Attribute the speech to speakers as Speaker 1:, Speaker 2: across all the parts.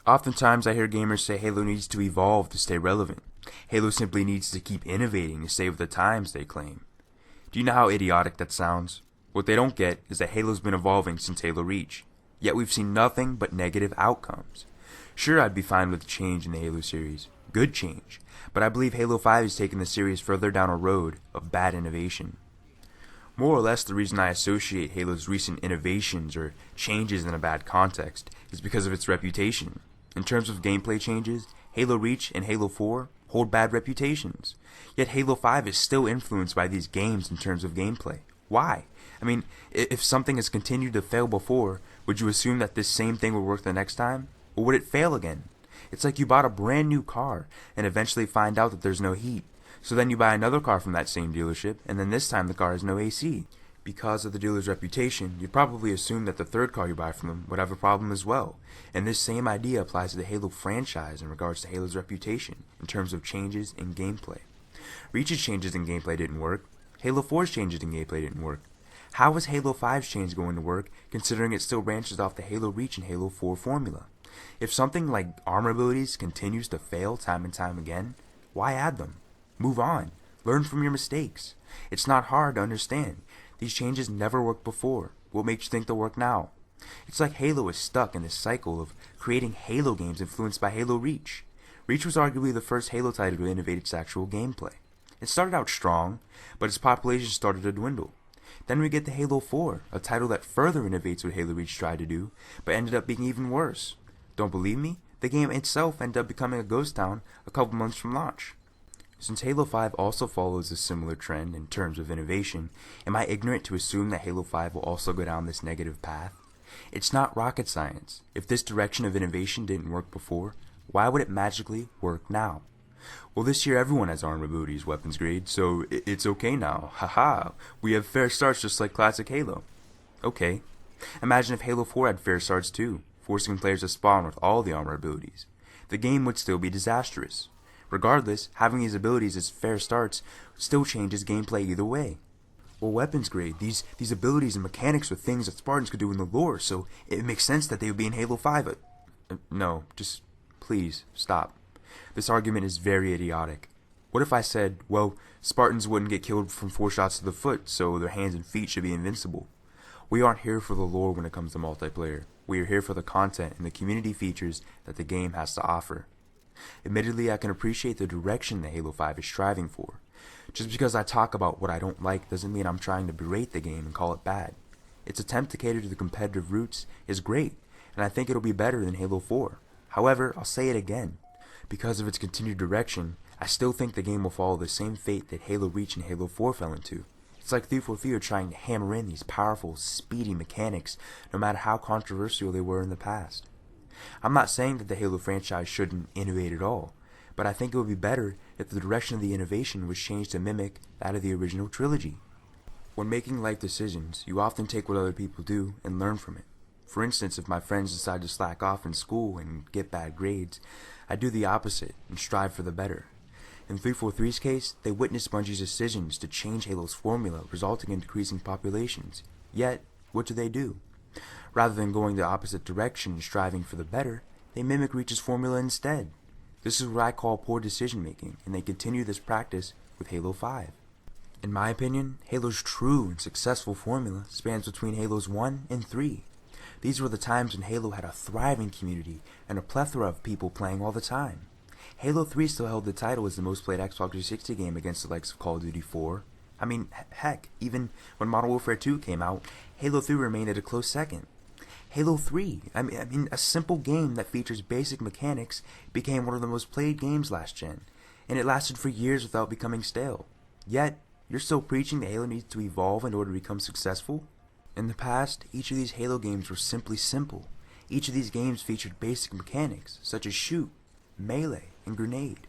Speaker 1: Oftentimes I hear gamers say Halo needs to evolve to stay relevant. Halo simply needs to keep innovating to stay with the times, they claim. Do you know how idiotic that sounds? What they don't get is that Halo's been evolving since Halo Reach, yet we've seen nothing but negative outcomes. Sure, I'd be fine with change in the Halo series, good change, but I believe Halo 5 has taken the series further down a road of bad innovation. More or less, the reason I associate Halo's recent innovations or changes in a bad context is because of its reputation. In terms of gameplay changes, Halo Reach and Halo 4 hold bad reputations. Yet Halo 5 is still influenced by these games in terms of gameplay. Why? I mean, if something has continued to fail before, would you assume that this same thing would work the next time? Or would it fail again? It's like you bought a brand new car and eventually find out that there's no heat. So then you buy another car from that same dealership, and then this time the car has no AC. Because of the dealer's reputation, you'd probably assume that the third car you buy from them would have a problem as well. And this same idea applies to the Halo franchise in regards to Halo's reputation, in terms of changes in gameplay. Reach's changes in gameplay didn't work. Halo 4's changes in gameplay didn't work. How is Halo 5's change going to work, considering it still branches off the Halo Reach and Halo 4 formula? If something like armor abilities continues to fail time and time again, why add them? Move on. Learn from your mistakes. It's not hard to understand. These changes never worked before. What makes you think they'll work now? It's like Halo is stuck in this cycle of creating Halo games influenced by Halo Reach. Reach was arguably the first Halo title to innovate its actual gameplay. It started out strong, but its population started to dwindle. Then we get to Halo 4, a title that further innovates what Halo Reach tried to do, but ended up being even worse. Don't believe me? The game itself ended up becoming a ghost town a couple months from launch. Since Halo 5 also follows a similar trend in terms of innovation, am I ignorant to assume that Halo 5 will also go down this negative path? It's not rocket science. If this direction of innovation didn't work before, why would it magically work now? Well, this year everyone has armor abilities, weapons grade, so it's okay now. Haha, we have fair starts just like classic Halo. Okay. Imagine if Halo 4 had fair starts too, forcing players to spawn with all the armor abilities. The game would still be disastrous. Regardless, having these abilities as fair starts still changes gameplay either way. Well, weapons grade, these abilities and mechanics were things that Spartans could do in the lore, so it makes sense that they would be in Halo 5. No, just please, stop. This argument is very idiotic. What if I said, well, Spartans wouldn't get killed from 4 shots to the foot, so their hands and feet should be invincible? We aren't here for the lore when it comes to multiplayer. We are here for the content and the community features that the game has to offer. Admittedly, I can appreciate the direction that Halo 5 is striving for. Just because I talk about what I don't like doesn't mean I'm trying to berate the game and call it bad. Its attempt to cater to the competitive roots is great, and I think it'll be better than Halo 4. However, I'll say it again. Because of its continued direction, I still think the game will follow the same fate that Halo Reach and Halo 4 fell into. It's like 343 are trying to hammer in these powerful, speedy mechanics, no matter how controversial they were in the past. I'm not saying that the Halo franchise shouldn't innovate at all, but I think it would be better if the direction of the innovation was changed to mimic that of the original trilogy. When making life decisions, you often take what other people do and learn from it. For instance, if my friends decide to slack off in school and get bad grades, I do the opposite and strive for the better. In 343's case, they witnessed Bungie's decisions to change Halo's formula, resulting in decreasing populations. Yet, what do? Rather than going the opposite direction and striving for the better, they mimic Reach's formula instead. This is what I call poor decision making, and they continue this practice with Halo 5. In my opinion, Halo's true and successful formula spans between Halos 1 and 3. These were the times when Halo had a thriving community and a plethora of people playing all the time. Halo 3 still held the title as the most played Xbox 360 game against the likes of Call of Duty 4. I mean, heck, even when Modern Warfare 2 came out, Halo 3 remained at a close second. Halo 3, I mean, a simple game that features basic mechanics became one of the most played games last gen, and it lasted for years without becoming stale. Yet, you're still preaching that Halo needs to evolve in order to become successful? In the past, each of these Halo games were simply simple. Each of these games featured basic mechanics, such as shoot, melee, and grenade.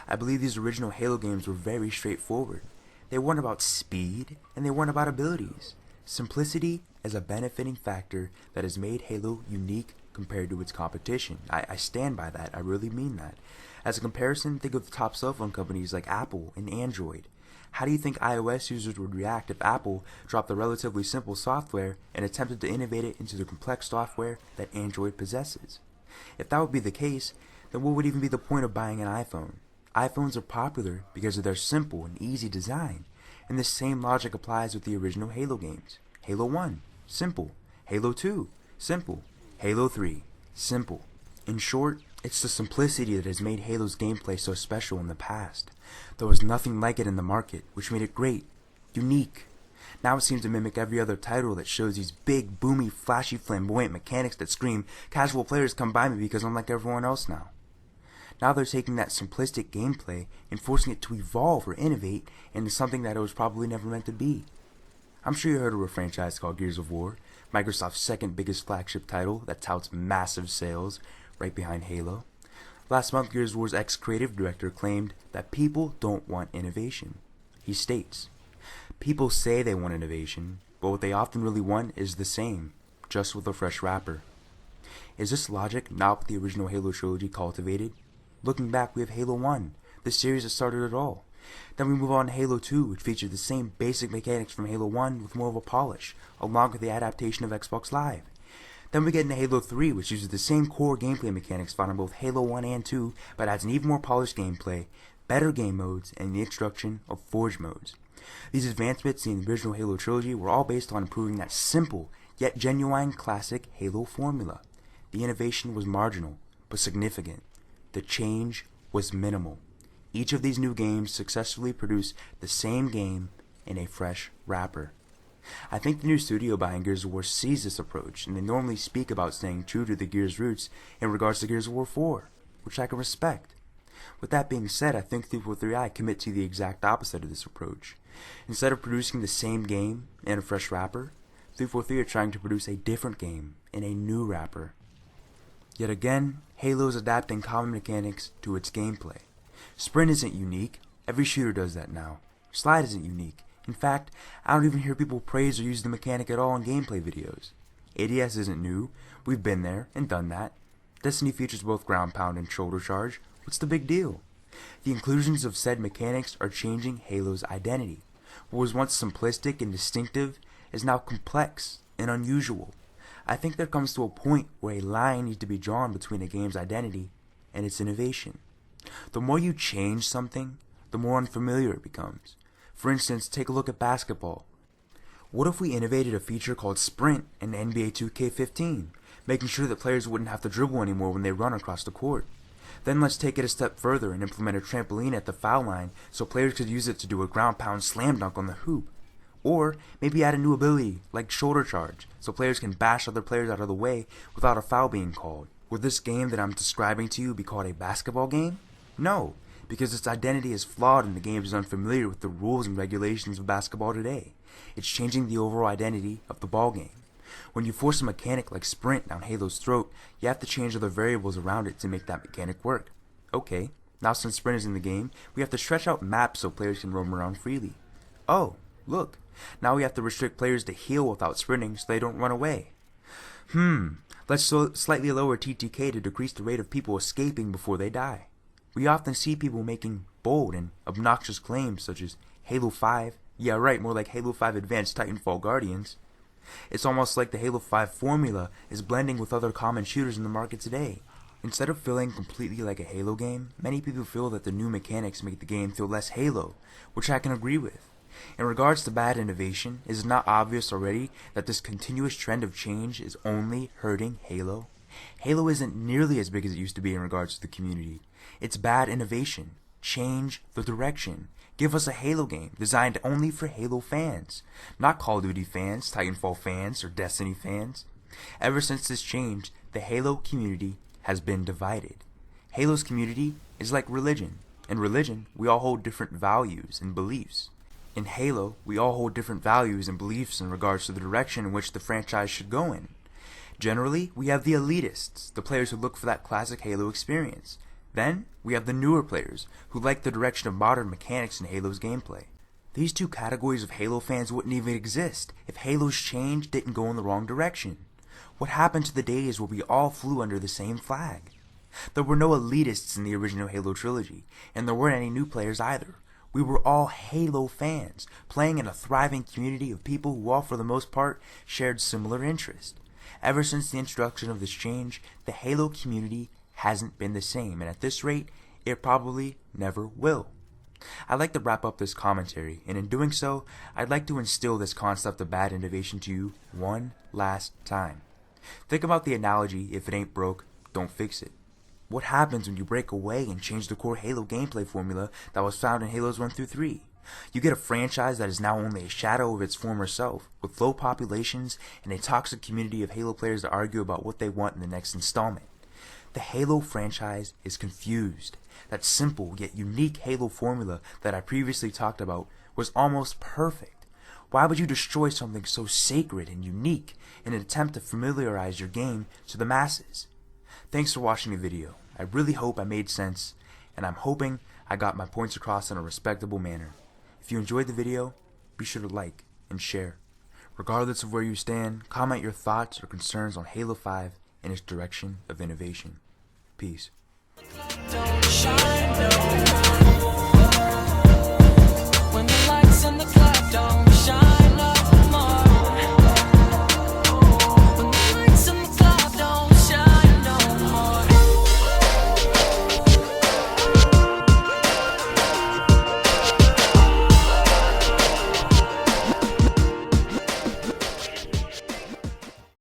Speaker 1: I believe these original Halo games were very straightforward. They weren't about speed, and they weren't about abilities. Simplicity is a benefiting factor that has made Halo unique compared to its competition. I stand by that, I really mean that. As a comparison, think of the top cell phone companies like Apple and Android. How do you think iOS users would react if Apple dropped the relatively simple software and attempted to innovate it into the complex software that Android possesses? If that would be the case, then what would even be the point of buying an iPhone? iPhones are popular because of their simple and easy design, and the same logic applies with the original Halo games. Halo 1, simple. Halo 2, simple. Halo 3, simple. In short, it's the simplicity that has made Halo's gameplay so special in the past. There was nothing like it in the market, which made it great, unique. Now it seems to mimic every other title that shows these big, boomy, flashy, flamboyant mechanics that scream, casual players come by me because I'm like everyone else now. Now they're taking that simplistic gameplay and forcing it to evolve or innovate into something that it was probably never meant to be. I'm sure you heard of a franchise called Gears of War, Microsoft's second biggest flagship title that touts massive sales, right behind Halo. Last month, Gears of War's ex-creative director claimed that people don't want innovation. He states, "People say they want innovation, but what they often really want is the same, just with a fresh wrapper." Is this logic not what the original Halo trilogy cultivated? Looking back, we have Halo 1, the series that started it all. Then we move on to Halo 2, which featured the same basic mechanics from Halo 1 with more of a polish, along with the adaptation of Xbox Live. Then we get into Halo 3, which uses the same core gameplay mechanics found in both Halo 1 and 2, but adds an even more polished gameplay, better game modes, and the introduction of Forge modes. These advancements in the original Halo trilogy were all based on improving that simple, yet genuine classic Halo formula. The innovation was marginal, but significant. The change was minimal. Each of these new games successfully produced the same game in a fresh wrapper. I think the new studio behind Gears of War sees this approach, and they normally speak about staying true to the Gears roots in regards to Gears of War 4, which I can respect. With that being said, I think 343i commit to the exact opposite of this approach. Instead of producing the same game in a fresh wrapper, 343 are trying to produce a different game in a new wrapper. Yet again, Halo is adapting common mechanics to its gameplay. Sprint isn't unique, every shooter does that now. Slide isn't unique. In fact, I don't even hear people praise or use the mechanic at all in gameplay videos. ADS isn't new, we've been there and done that. Destiny features both ground pound and shoulder charge, what's the big deal? The inclusions of said mechanics are changing Halo's identity. What was once simplistic and distinctive is now complex and unusual. I think there comes to a point where a line needs to be drawn between a game's identity and its innovation. The more you change something, the more unfamiliar it becomes. For instance, take a look at basketball. What if we innovated a feature called Sprint in NBA 2K15, making sure that players wouldn't have to dribble anymore when they run across the court? Then let's take it a step further and implement a trampoline at the foul line so players could use it to do a ground pound slam dunk on the hoop. Or maybe add a new ability like shoulder charge so players can bash other players out of the way without a foul being called. Would this game that I'm describing to you be called a basketball game? No, because its identity is flawed and the game is unfamiliar with the rules and regulations of basketball today. It's changing the overall identity of the ball game. When you force a mechanic like Sprint down Halo's throat, you have to change other variables around it to make that mechanic work. Okay, now since Sprint is in the game, we have to stretch out maps so players can roam around freely. Oh, look, now we have to restrict players to heal without sprinting so they don't run away. Let's slightly lower TTK to decrease the rate of people escaping before they die. We often see people making bold and obnoxious claims such as Halo 5, yeah right, more like Halo 5 Advanced Titanfall Guardians. It's almost like the Halo 5 formula is blending with other common shooters in the market today. Instead of feeling completely like a Halo game, many people feel that the new mechanics make the game feel less Halo, which I can agree with. In regards to bad innovation, is it not obvious already that this continuous trend of change is only hurting Halo? Halo isn't nearly as big as it used to be in regards to the community. It's bad innovation. Change the direction. Give us a Halo game designed only for Halo fans, not Call of Duty fans, Titanfall fans, or Destiny fans. Ever since this changed, the Halo community has been divided. Halo's community is like religion. In religion, we all hold different values and beliefs. In Halo, we all hold different values and beliefs in regards to the direction in which the franchise should go in. Generally, we have the elitists, the players who look for that classic Halo experience. Then, we have the newer players, who like the direction of modern mechanics in Halo's gameplay. These two categories of Halo fans wouldn't even exist if Halo's change didn't go in the wrong direction. What happened to the days where we all flew under the same flag? There were no elitists in the original Halo trilogy, and there weren't any new players either. We were all Halo fans, playing in a thriving community of people who all for the most part shared similar interests. Ever since the introduction of this change, the Halo community hasn't been the same, and at this rate, it probably never will. I'd like to wrap up this commentary, and in doing so, I'd like to instill this concept of bad innovation to you one last time. Think about the analogy, if it ain't broke, don't fix it. What happens when you break away and change the core Halo gameplay formula that was found in Halos 1 through 3? You get a franchise that is now only a shadow of its former self, with low populations and a toxic community of Halo players that argue about what they want in the next installment. The Halo franchise is confused. That simple yet unique Halo formula that I previously talked about was almost perfect. Why would you destroy something so sacred and unique in an attempt to familiarize your game to the masses? Thanks for watching the video. I really hope I made sense, and I'm hoping I got my points across in a respectable manner. If you enjoyed the video, be sure to like and share. Regardless of where you stand, comment your thoughts or concerns on Halo 5 and its direction of innovation. Peace.